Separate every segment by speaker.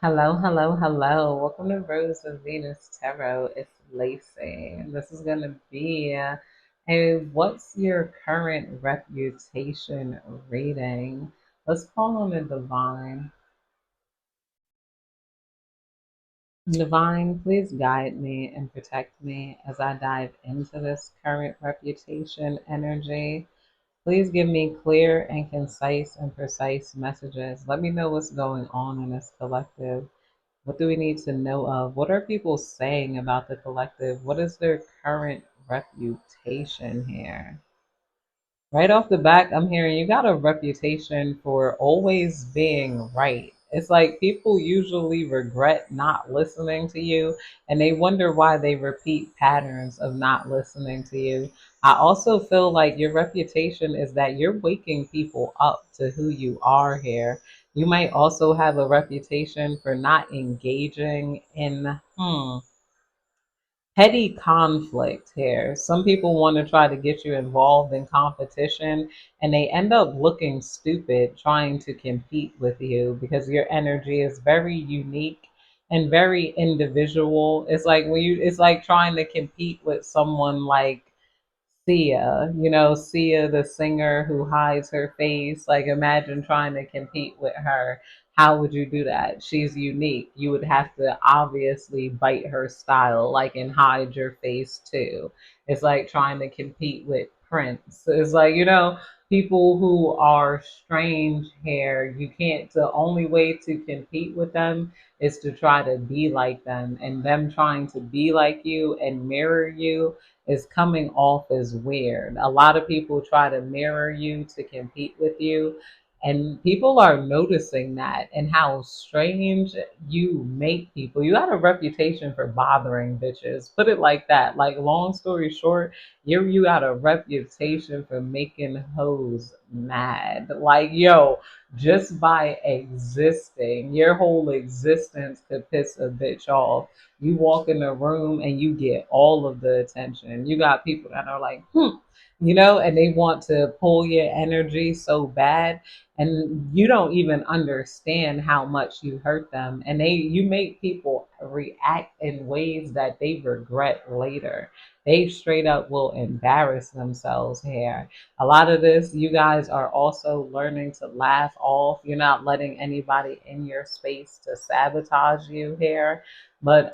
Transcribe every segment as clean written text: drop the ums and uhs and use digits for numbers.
Speaker 1: Hello, hello, hello. Welcome to Rose of Venus Tarot. It's Lacey. This is going to be a what's your current reputation rating? Let's call on the divine. Divine, please guide me and protect me as I dive into this current reputation energy. Please give me clear and concise and precise messages. Let me know what's going on in this collective. What do we need to know of? What are people saying about the collective? What is their current reputation here? Right off the back, I'm hearing you got a reputation for always being right. It's like people usually regret not listening to you and they wonder why they repeat patterns of not listening to you. I also feel like your reputation is that you're waking people up to who you are here. You might also have a reputation for not engaging in petty conflict here. Some people want to try to get you involved in competition and they end up looking stupid trying to compete with you because your energy is very unique and very individual. It's like trying to compete with someone like Sia, Sia, the singer who hides her face. Like, imagine trying to compete with her. How would you do that? She's unique. You would have to obviously bite her style, like, and hide your face too. It's like trying to compete with Prince. It's like, people who are strange here, you can't, the only way to compete with them is to try to be like them. And them trying to be like you and mirror you is coming off as weird. A lot of people try to mirror you to compete with you, and people are noticing that and how strange you make people. You got a reputation for bothering bitches. Put it like that. Like, long story short, you got a reputation for making hoes mad. Like, yo, just by existing, your whole existence could piss a bitch off. You walk in a room and you get all of the attention. You got people that are like, and they want to pull your energy so bad, and you don't even understand how much you hurt them. And you make people react in ways that they regret later. They straight up will embarrass themselves here. A lot of this, you guys are also learning to laugh off. You're not letting anybody in your space to sabotage you here. But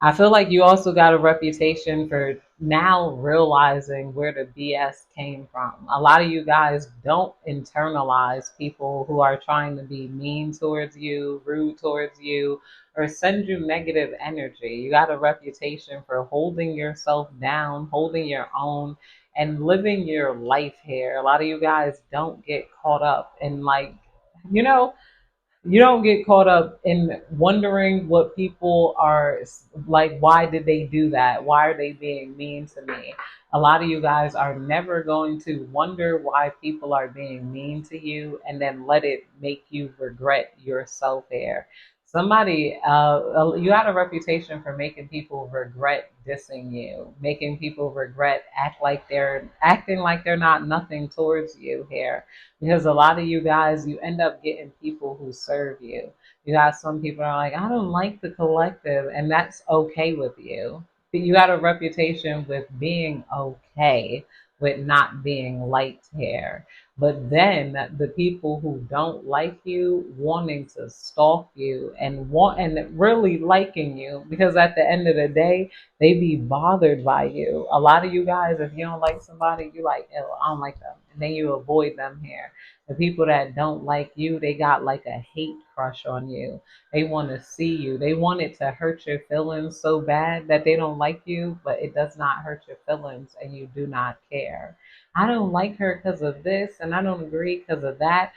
Speaker 1: I feel like you also got a reputation for now realizing where the BS came from. A lot of you guys don't internalize people who are trying to be mean towards you, rude towards you, or send you negative energy. You got a reputation for holding yourself down, holding your own, and living your life here. A lot of you guys don't get caught up in, like, you know, you don't get caught up in wondering what people are like. Why did they do that? Why are they being mean to me? A lot of you guys are never going to wonder why people are being mean to you and then let it make you regret yourself there. You had a reputation for making people regret dissing you, making people regret acting like they're not nothing towards you here, because a lot of you guys, you end up getting people who serve you. You got some people are like, I don't like the collective, and that's okay with you. But you got a reputation with being okay with not being liked here. But then the people who don't like you wanting to stalk you and really liking you, because at the end of the day, they be bothered by you. A lot of you guys, if you don't like somebody, you like, oh, I don't like them. And then you avoid them here. The people that don't like you, they got like a hate crush on you. They want to see you. They want it to hurt your feelings so bad that they don't like you, but it does not hurt your feelings and you do not care. I don't like her because of this and I don't agree because of that.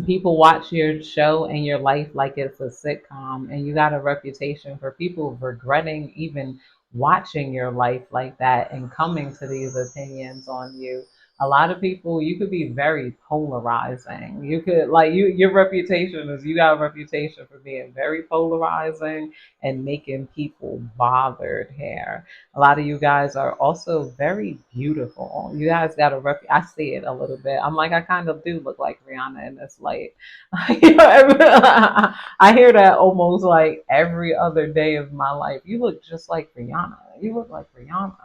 Speaker 1: People watch your show and your life like it's a sitcom, and you got a reputation for people regretting even watching your life like that and coming to these opinions on you. A lot of people, you could be very polarizing. You could like your reputation is you got a reputation for being very polarizing and making people bothered here. A lot of you guys are also very beautiful. You guys got a rep. I see it a little bit. I'm like, I kind of do look like Rihanna in this light. I hear that almost like every other day of my life. You look just like Rihanna. You look like Rihanna.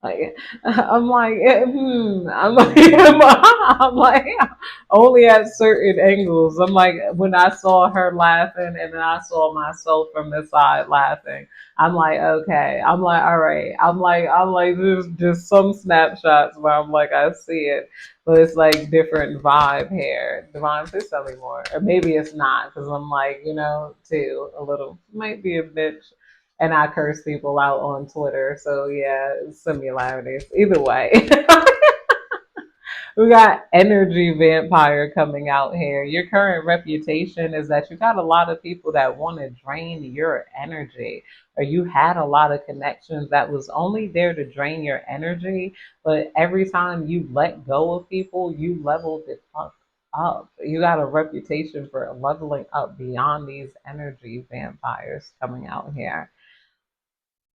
Speaker 1: Like I'm like, I'm like, I'm like, only at certain angles. I'm like, when I saw her laughing and then I saw myself from the side laughing. I'm like, okay. I'm like, all right. I'm like, there's just some snapshots where I'm like, I see it, but it's like different vibe here. Divine, please tell me more, or maybe it's not because I'm like, too a little might be a bitch and I curse people out on Twitter. So yeah, similarities. Either way. We got energy vampire coming out here. Your current reputation is that you got a lot of people that want to drain your energy, or you had a lot of connections that was only there to drain your energy, but every time you let go of people, you leveled it up. You got a reputation for leveling up beyond these energy vampires coming out here.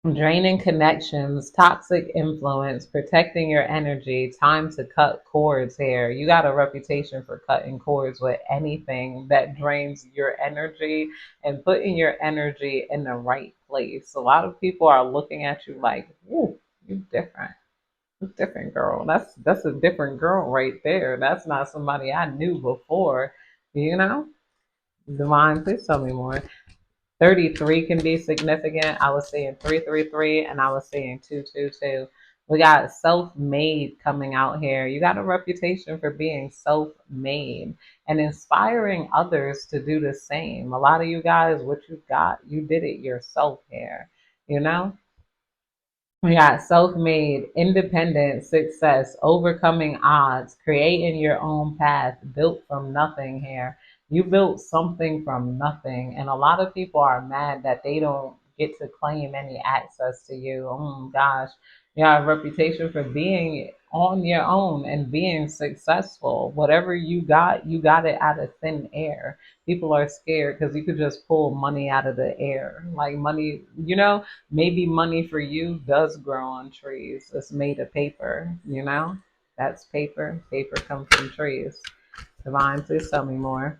Speaker 1: Draining connections, toxic influence, protecting your energy, time to cut cords here. You got a reputation for cutting cords with anything that drains your energy and putting your energy in the right place. A lot of people are looking at you like, ooh, you different. You different girl. That's a different girl right there. That's not somebody I knew before, you know? Divine, please tell me more. 33 can be significant. I was seeing 333 and I was seeing 222. We got self-made coming out here. You got a reputation for being self-made and inspiring others to do the same. A lot of you guys, what you got, you did it yourself here, you know? We got self made, independent success, overcoming odds, creating your own path, built from nothing here. You built something from nothing. And a lot of people are mad that they don't get to claim any access to you. Oh my gosh. You have a reputation for being on your own and being successful. Whatever you got it out of thin air. People are scared because you could just pull money out of the air. Like money, maybe money for you does grow on trees. It's made of paper, That's paper. Paper comes from trees. Divine, please tell me more.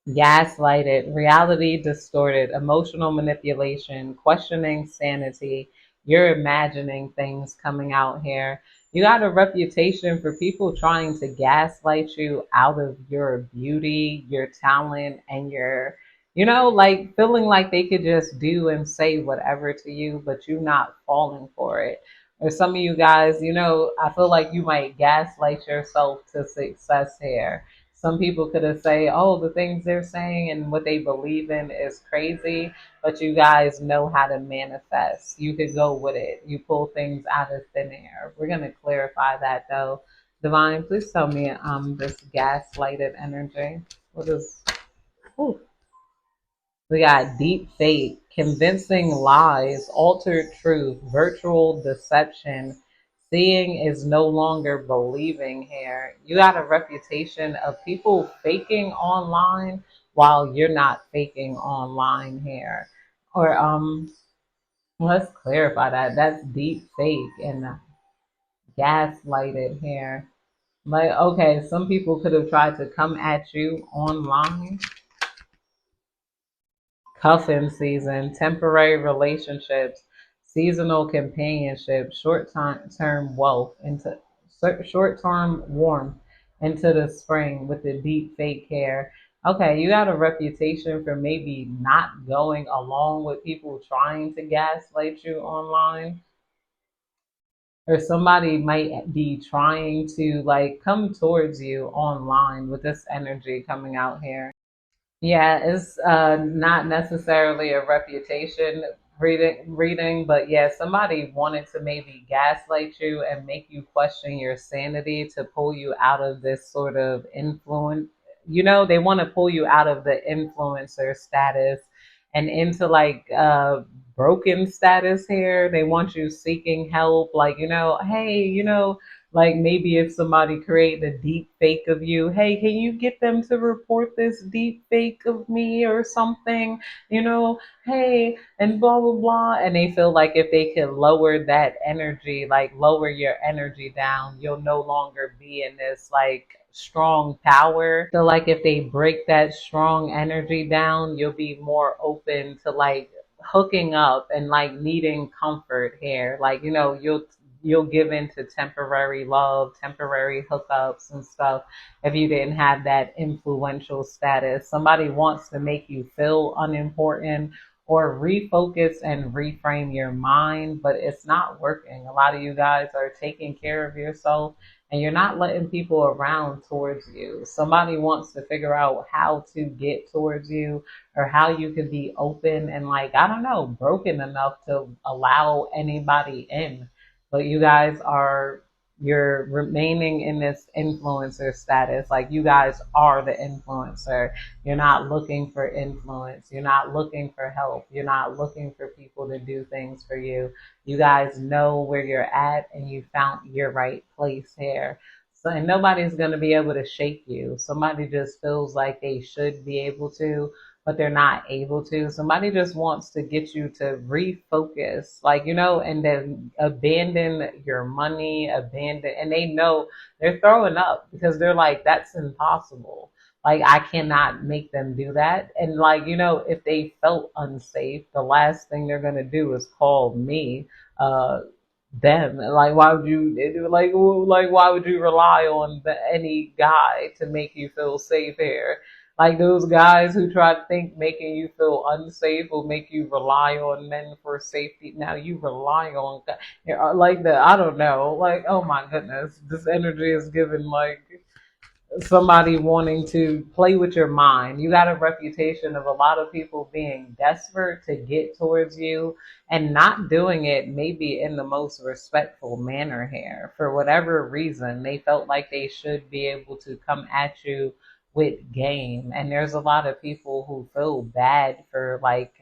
Speaker 1: Gaslighted, reality distorted, emotional manipulation, questioning sanity. You're imagining things coming out here. You got a reputation for people trying to gaslight you out of your beauty, your talent, and like feeling like they could just do and say whatever to you, but you not falling for it. Or some of you guys, I feel like you might gaslight yourself to success here. Some people could have say, "Oh, the things they're saying and what they believe in is crazy," but you guys know how to manifest. You could go with it. You pull things out of thin air. We're gonna clarify that though. Divine, please tell me this gaslighted energy. What is? Ooh. We got deep fake, convincing lies, altered truth, virtual deception. Seeing is no longer believing here. You got a reputation of people faking online while you're not faking online here. Or let's clarify that. That's deep fake and gaslighted here. Like, okay, some people could have tried to come at you online. Cuffing season, temporary relationships, seasonal companionship, short term wealth into short term warmth into the spring with the deep fake hair. Okay, you got a reputation for maybe not going along with people trying to gaslight you online, or somebody might be trying to like come towards you online with this energy coming out here. Yeah, it's not necessarily a reputation reading, but yeah, somebody wanted to maybe gaslight you and make you question your sanity to pull you out of this sort of influence. They want to pull you out of the influencer status and into like broken status here. They want you seeking help, like, hey, Like maybe if somebody create a deep fake of you, hey, can you get them to report this deep fake of me or something? You know, hey, and blah blah blah. And they feel like if they can lower that energy, like lower your energy down, you'll no longer be in this like strong power. So like if they break that strong energy down, you'll be more open to like hooking up and like needing comfort here. Like, you know, you'll give in to temporary love, temporary hookups and stuff if you didn't have that influential status. Somebody wants to make you feel unimportant or refocus and reframe your mind, but it's not working. A lot of you guys are taking care of yourself and you're not letting people around towards you. Somebody wants to figure out how to get towards you or how you could be open and like, I don't know, broken enough to allow anybody in. But you guys are, you're remaining in this influencer status. Like you guys are the influencer. You're not looking for influence. You're not looking for help. You're not looking for people to do things for you. You guys know where you're at and you found your right place here. So, and nobody's going to be able to shake you. Somebody just feels like they should be able to, but they're not able to. Somebody just wants to get you to refocus, like, you know, and then abandon your money, abandon, and they know they're throwing up because they're like, that's impossible. Like, I cannot make them do that. And, like, you know, if they felt unsafe, the last thing they're going to do is call me. Uh, them like why would you like why would you rely on any guy to make you feel safe here? Like those guys who try to think making you feel unsafe will make you rely on men for safety. Now you rely on like the I don't know. Like oh my goodness, this energy is given like somebody wanting to play with your mind. You got a reputation of a lot of people being desperate to get towards you and not doing it maybe in the most respectful manner here. For whatever reason, they felt like they should be able to come at you with game. And there's a lot of people who feel bad for like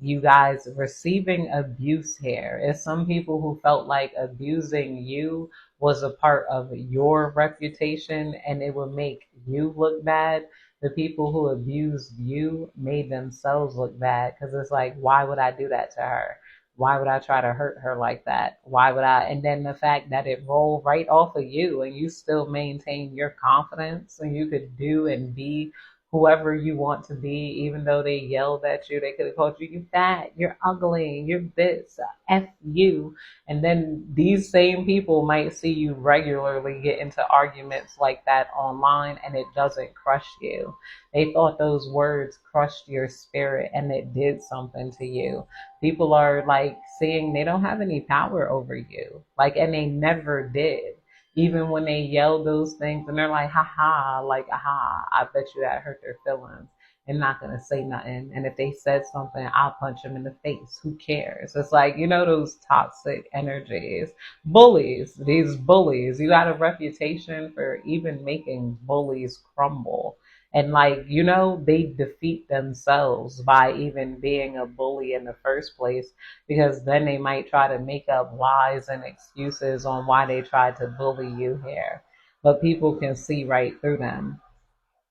Speaker 1: you guys receiving abuse here. It's some people who felt like abusing you was a part of your reputation and it would make you look bad. The people who abused you made themselves look bad because it's like, why would I do that to her? Why would I try to hurt her like that? Why would I? And then the fact that it rolled right off of you and you still maintain your confidence and you could do and be whoever you want to be, even though they yelled at you. They could have called you, you fat, you're ugly, you're this, F you. And then these same people might see you regularly get into arguments like that online and it doesn't crush you. They thought those words crushed your spirit and it did something to you. People are like seeing they don't have any power over you. Like, and they never did. Even when they yell those things and they're like, ha ha, like, aha, I bet you that hurt their feelings and not gonna say nothing. And if they said something, I'll punch them in the face. Who cares? It's like, you know, those toxic energies. Bullies, these bullies, you got a reputation for even making bullies crumble. And like, you know, they defeat themselves by even being a bully in the first place because then they might try to make up lies and excuses on why they tried to bully you here. But people can see right through them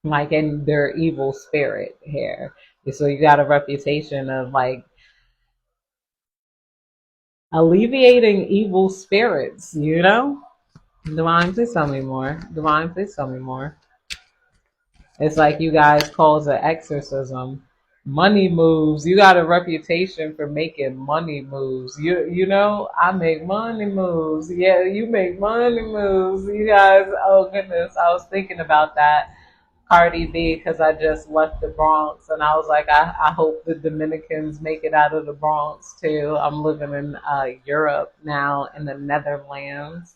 Speaker 1: like in their evil spirit here. So you got a reputation of like alleviating evil spirits, you know? Divine, please tell me more. Divine, please tell me more. It's like you guys cause an exorcism. Money moves. You got a reputation for making money moves. You know, I make money moves. Yeah, you make money moves. You guys, oh goodness, I was thinking about that. Cardi B, because I just left the Bronx and I was like, I hope the Dominicans make it out of the Bronx too. I'm living in Europe now in the Netherlands,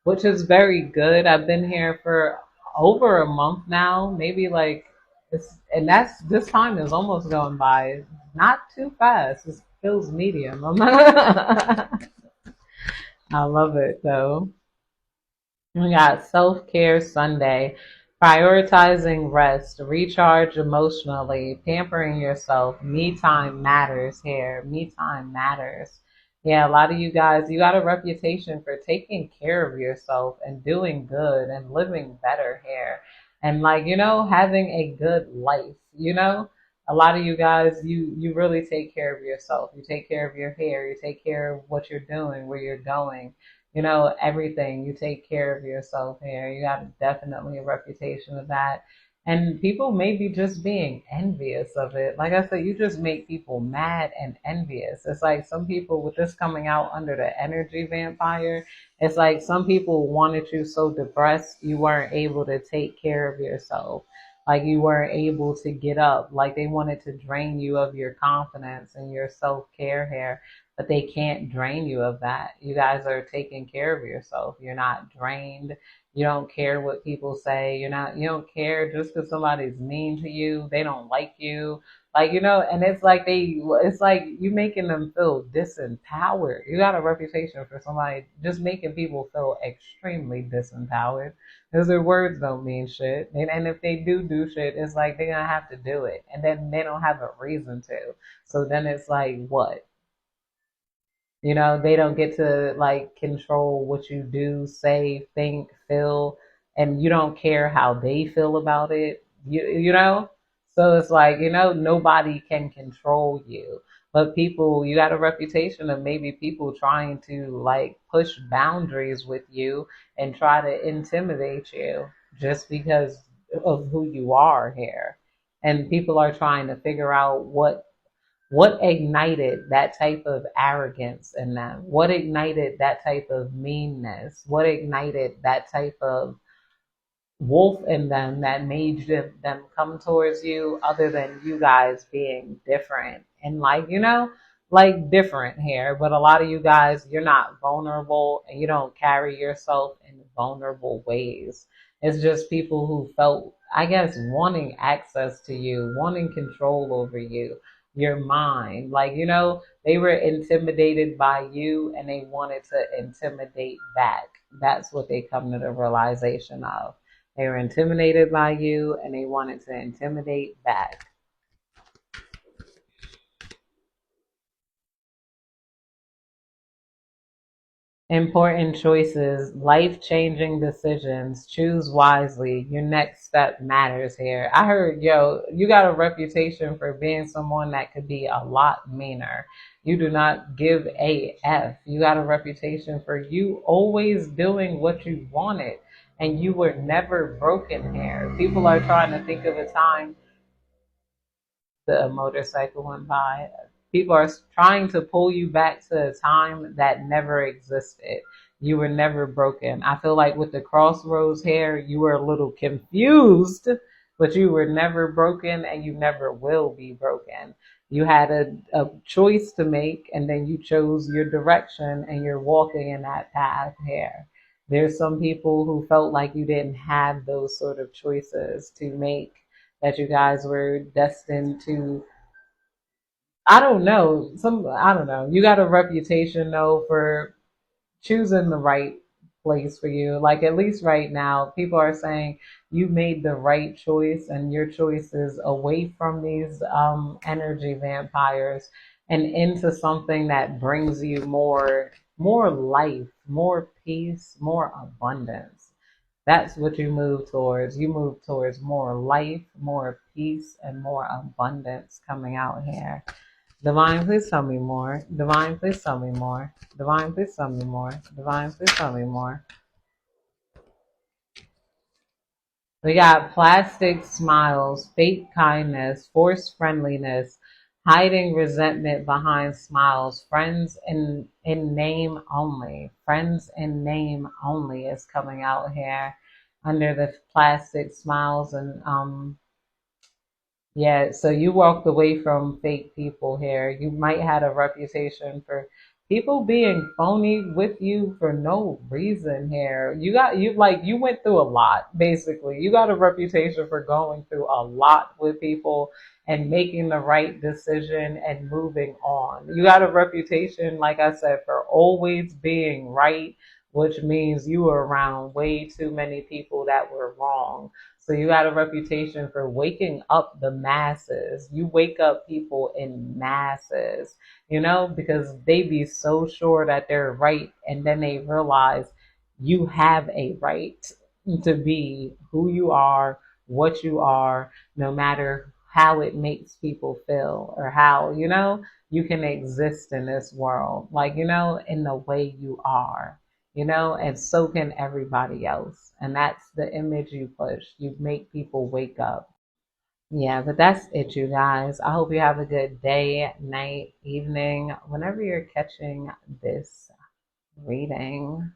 Speaker 1: which is very good. I've been here for over a month now, maybe like it's, and that's this time is almost going by not too fast. It feels medium. I love it though. We got self care Sunday, prioritizing rest, recharge emotionally, pampering yourself. Me time matters here. Me time matters. Yeah, a lot of you guys, you got a reputation for taking care of yourself and doing good and living better here. And like, having a good life, A lot of you guys, you really take care of yourself. You take care of your hair, you take care of what you're doing, where you're going, everything. You take care of yourself here. You got definitely a reputation of that. And people may be just being envious of it. Like I said, you just make people mad and envious. It's like some people, with this coming out under the energy vampire, it's like some people wanted you so depressed you weren't able to take care of yourself. Like you weren't able to get up. Like they wanted to drain you of your confidence and your self care here, but they can't drain you of that. You guys are taking care of yourself. You're not drained. You don't care what people say. You don't care just because somebody's mean to you. They don't like you. Like, and it's like you making them feel disempowered. You got a reputation for somebody just making people feel extremely disempowered because their words don't mean shit. And if they do shit, it's like they're going to have to do it. And then they don't have a reason to. So then it's like, what? They don't get to like control what you do, say, think, feel, and you don't care how they feel about it. So it's like, nobody can control you. But people, you got a reputation of maybe people trying to like push boundaries with you and try to intimidate you just because of who you are here. And people are trying to figure out what ignited that type of arrogance in them? What ignited that type of meanness? What ignited that type of wolf in them that made them come towards you other than you guys being different and like different here, but a lot of you guys, you're not vulnerable and you don't carry yourself in vulnerable ways. It's just people who felt, I guess, wanting access to you, wanting control over you, your mind. Like, they were intimidated by you and they wanted to intimidate back. That's what they come to the realization of. They were intimidated by you and they wanted to intimidate back. Important choices, life changing decisions. Choose wisely. Your next step matters here. I heard, yo, you got a reputation for being someone that could be a lot meaner. You do not give a F. You got a reputation for you always doing what you wanted and you were never broken here. People are trying to think of a time the motorcycle went by. People are trying to pull you back to a time that never existed. You were never broken. I feel like with the crossroads hair, you were a little confused, but you were never broken and you never will be broken. You had a choice to make and then you chose your direction and you're walking in that path here. There's some people who felt like you didn't have those sort of choices to make, that you guys were destined to, I don't know. You got a reputation though for choosing the right place for you. Like at least right now, people are saying you made the right choice and your choice is away from these energy vampires and into something that brings you more life, more peace, more abundance. That's what you move towards. You move towards more life, more peace, and more abundance coming out here. Divine, please tell me more. Divine, please tell me more. Divine, please tell me more. Divine, please tell me more. We got plastic smiles, fake kindness, forced friendliness, hiding resentment behind smiles, friends in name only. Friends in name only is coming out here under the plastic smiles and yeah, so you walked away from fake people here. You might had a reputation for people being phony with you for no reason here. You went through a lot, basically. You got a reputation for going through a lot with people and making the right decision and moving on. You got a reputation, like I said, for always being right, which means you were around way too many people that were wrong. So you got a reputation for waking up the masses. You wake up people in masses, because they be so sure that they're right, and then they realize you have a right to be who you are, what you are, no matter how it makes people feel or how, you can exist in this world, like, in the way you are, and so can everybody else. And that's the image you push. You make people wake up. Yeah, but that's it, you guys. I hope you have a good day, night, evening, whenever you're catching this reading.